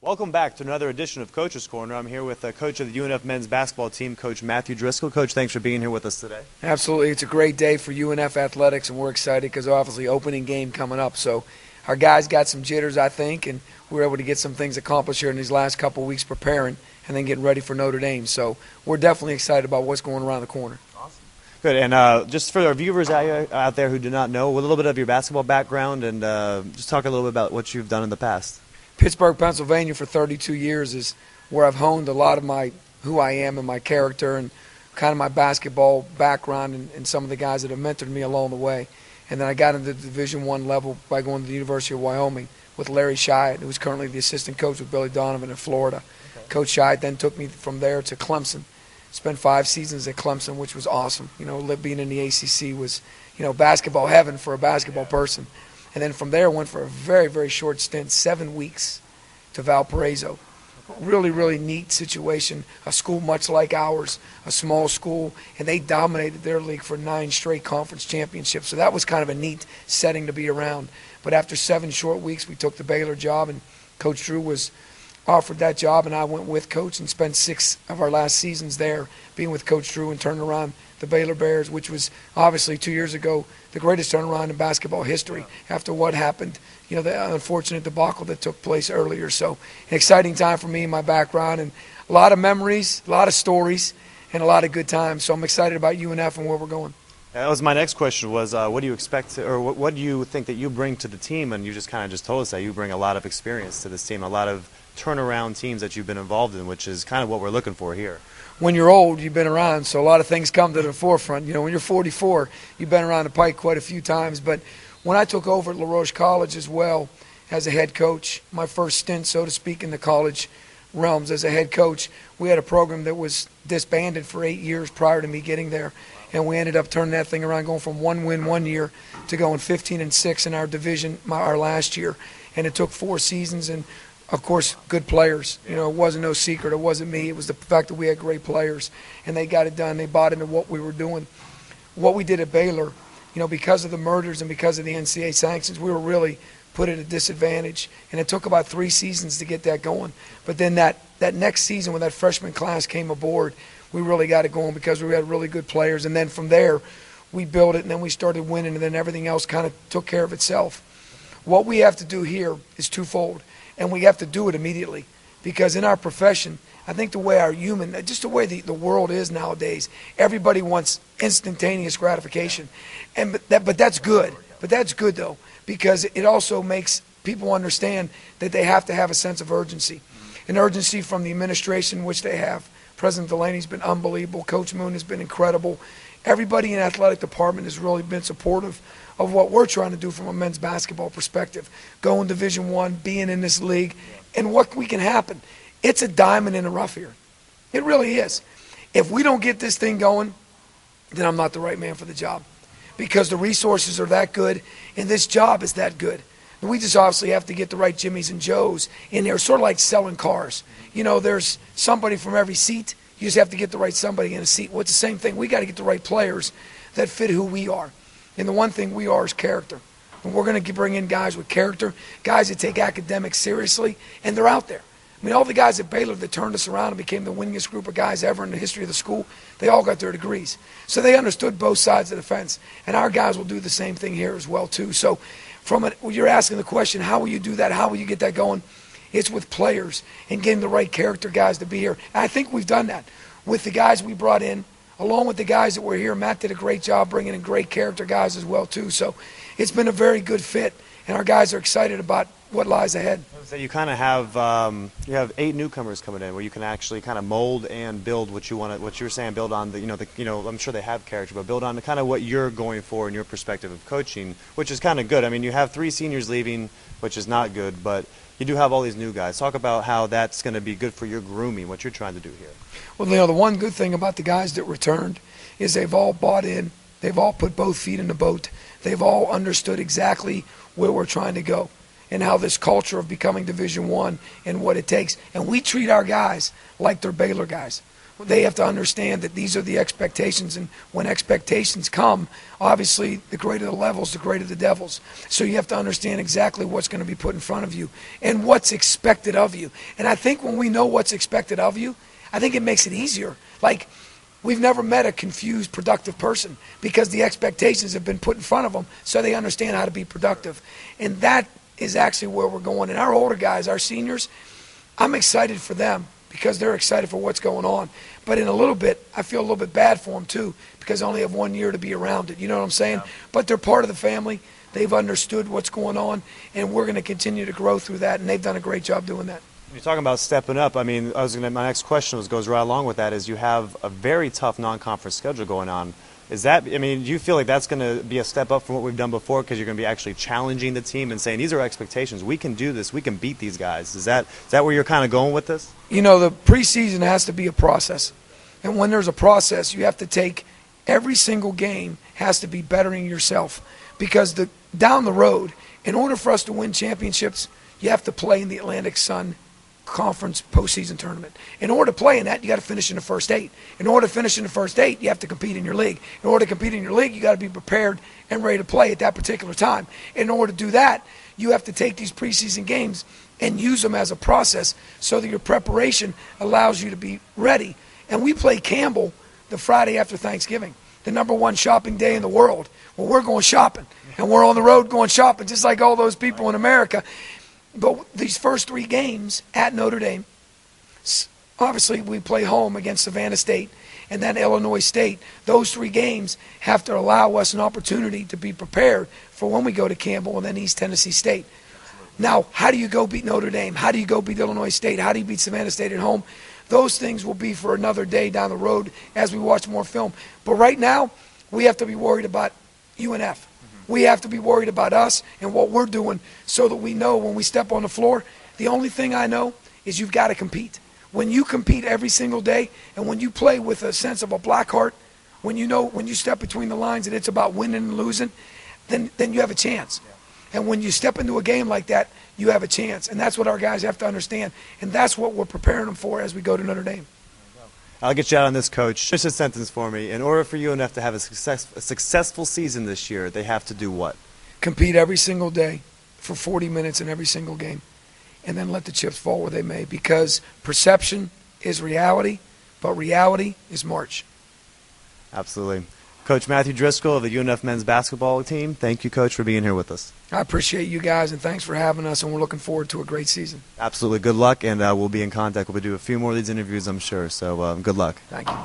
Welcome back to another edition of Coach's Corner. I'm here with coach of the UNF men's basketball team, Coach Mathew Driscoll. Coach, thanks for being here with us today. Absolutely. It's a great day for UNF athletics, and we're excited because obviously opening game coming up. So our guys got some jitters, I think, and we were able to get some things accomplished here in these last couple of weeks preparing and then getting ready for Notre Dame. So we're definitely excited about what's going around the corner. Awesome. Good. And just for our viewers out there who do not know, a little bit of your basketball background and just talk a little bit about what you've done in the past. Pittsburgh, Pennsylvania for 32 years is where I've honed a lot of who I am and my character and kind of my basketball background and some of the guys that have mentored me along the way. And then I got into the Division I level by going to the University of Wyoming with Larry Shyatt, who's currently the assistant coach with Billy Donovan in Florida. Okay. Coach Shyatt then took me from there to Clemson. Spent 5 seasons at Clemson, which was awesome. You know, being in the ACC was, basketball heaven for a basketball person. And then from there, went for a very, very short stint, 7 weeks, to Valparaiso. Really, really neat situation. A school much like ours, a small school, and they dominated their league for 9 straight conference championships. So that was kind of a neat setting to be around. But after 7 short weeks, we took the Baylor job, and Coach Drew was offered that job, and I went with Coach and spent 6 of our last seasons there being with Coach Drew and turning around the Baylor Bears, which was obviously 2 years ago the greatest turnaround in basketball history after what happened, the unfortunate debacle that took place earlier. So an exciting time for me and my background, and a lot of memories, a lot of stories, and a lot of good times. So I'm excited about UNF and where we're going. That was my next question was what do you expect or what do you think that you bring to the team? And you just kind of just told us that you bring a lot of experience to this team, a lot of turnaround teams that you've been involved in, which is kind of what we're looking for here. When you're old, you've been around, so a lot of things come to the forefront. When you're 44, you've been around the pike quite a few times. But when I took over at La Roche College as well as a head coach, my first stint, so to speak, in the college realms as a head coach, we had a program that was disbanded for 8 years prior to me getting there. And we ended up turning that thing around, going from 1 win 1 year to going 15-6 in our division our last year. And it took 4 seasons and, of course, good players. It wasn't no secret. It wasn't me. It was the fact that we had great players, and they got it done. They bought into what we were doing. What we did at Baylor, because of the murders and because of the NCAA sanctions, we were really put at a disadvantage. And it took about 3 seasons to get that going. But then that next season when that freshman class came aboard, we really got it going because we had really good players. And then from there, we built it, and then we started winning, and then everything else kind of took care of itself. What we have to do here is twofold. And we have to do it immediately because in our profession, I think the way just the way the world is nowadays, everybody wants instantaneous gratification. But that's good. But that's good, though, because it also makes people understand that they have to have a sense of urgency. An urgency from the administration, which they have. President Delaney's been unbelievable. Coach Moon has been incredible. Everybody in the athletic department has really been supportive of what we're trying to do from a men's basketball perspective. Going Division I, being in this league, and what can happen. It's a diamond in the rough here. It really is. If we don't get this thing going, then I'm not the right man for the job because the resources are that good and this job is that good. And we just obviously have to get the right Jimmys and Joes in there, sort of like selling cars. There's somebody from every seat. You just have to get the right somebody in a seat. Well, it's the same thing. We got to get the right players that fit who we are. And the one thing we are is character. And we're going to bring in guys with character, guys that take academics seriously, and they're out there. I mean, all the guys at Baylor that turned us around and became the winningest group of guys ever in the history of the school, they all got their degrees. So they understood both sides of the fence. And our guys will do the same thing here as well, too. So you're asking the question, how will you do that? How will you get that going? It's with players and getting the right character guys to be here. And I think we've done that with the guys we brought in, along with the guys that were here. Matt did a great job bringing in great character guys as well, too. So it's been a very good fit, and our guys are excited about what lies ahead. So you kind of have 8 newcomers coming in where you can actually kind of mold and build what you want to, what you were saying, build on I'm sure they have character, but build on the kind of what you're going for in your perspective of coaching, which is kind of good. I mean, you have 3 seniors leaving, which is not good, but you do have all these new guys. Talk about how that's going to be good for your grooming, what you're trying to do here. Well, the one good thing about the guys that returned is they've all bought in. They've all put both feet in the boat. They've all understood exactly where we're trying to go and how this culture of becoming Division I and what it takes. And we treat our guys like they're Baylor guys. they have to understand that these are the expectations, and when expectations come, obviously the greater the levels, the greater the devils. So you have to understand exactly what's going to be put in front of you and what's expected of you. And I think when we know what's expected of you, I think it makes it easier. Like, we've never met a confused, productive person because the expectations have been put in front of them so they understand how to be productive. And that is actually where we're going. And our older guys, our seniors, I'm excited for them because they're excited for what's going on. But in a little bit, I feel a little bit bad for them too because they only have 1 year to be around it. You know what I'm saying? Yeah. But they're part of the family. They've understood what's going on, and we're going to continue to grow through that, and they've done a great job doing that. You're talking about stepping up. I mean, my next question goes right along with that, is you have a very tough non-conference schedule going on. Is that, I mean, do you feel like that's going to be a step up from what we've done before because you're going to be actually challenging the team and saying, these are expectations, we can do this, we can beat these guys? Is that where you're kind of going with this? You know, the preseason has to be a process. And when there's a process, you have to take every single game has to be bettering yourself. Because down the road, in order for us to win championships, you have to play in the Atlantic Sun Conference postseason tournament. In order to play in that, you got to finish in the first 8. In order to finish in the first 8, you have to compete in your league. In order to compete in your league, you got to be prepared and ready to play at that particular time. In order to do that, you have to take these preseason games and use them as a process so that your preparation allows you to be ready. And we play Campbell the Friday after Thanksgiving, the #1 shopping day in the world. Well, we're going shopping, and we're on the road going shopping, just like all those people in America. But these first 3 games at Notre Dame, obviously we play home against Savannah State and then Illinois State. Those 3 games have to allow us an opportunity to be prepared for when we go to Campbell and then East Tennessee State. Now, how do you go beat Notre Dame? How do you go beat Illinois State? How do you beat Savannah State at home? Those things will be for another day down the road as we watch more film. But right now, we have to be worried about UNF. We have to be worried about us and what we're doing so that we know when we step on the floor, the only thing I know is you've got to compete. When you compete every single day and when you play with a sense of a black heart, when you step between the lines and it's about winning and losing, then you have a chance. And when you step into a game like that, you have a chance. And that's what our guys have to understand. And that's what we're preparing them for as we go to Notre Dame. I'll get you out on this, Coach. Just a sentence for me. In order for UNF to have a successful season this year, they have to do what? Compete every single day for 40 minutes in every single game. And then let the chips fall where they may. Because perception is reality, but reality is March. Absolutely. Coach Mathew Driscoll of the UNF men's basketball team, thank you, Coach, for being here with us. I appreciate you guys, and thanks for having us, and we're looking forward to a great season. Absolutely. Good luck, and we'll be in contact. We'll do a few more of these interviews, I'm sure. So good luck. Thank you.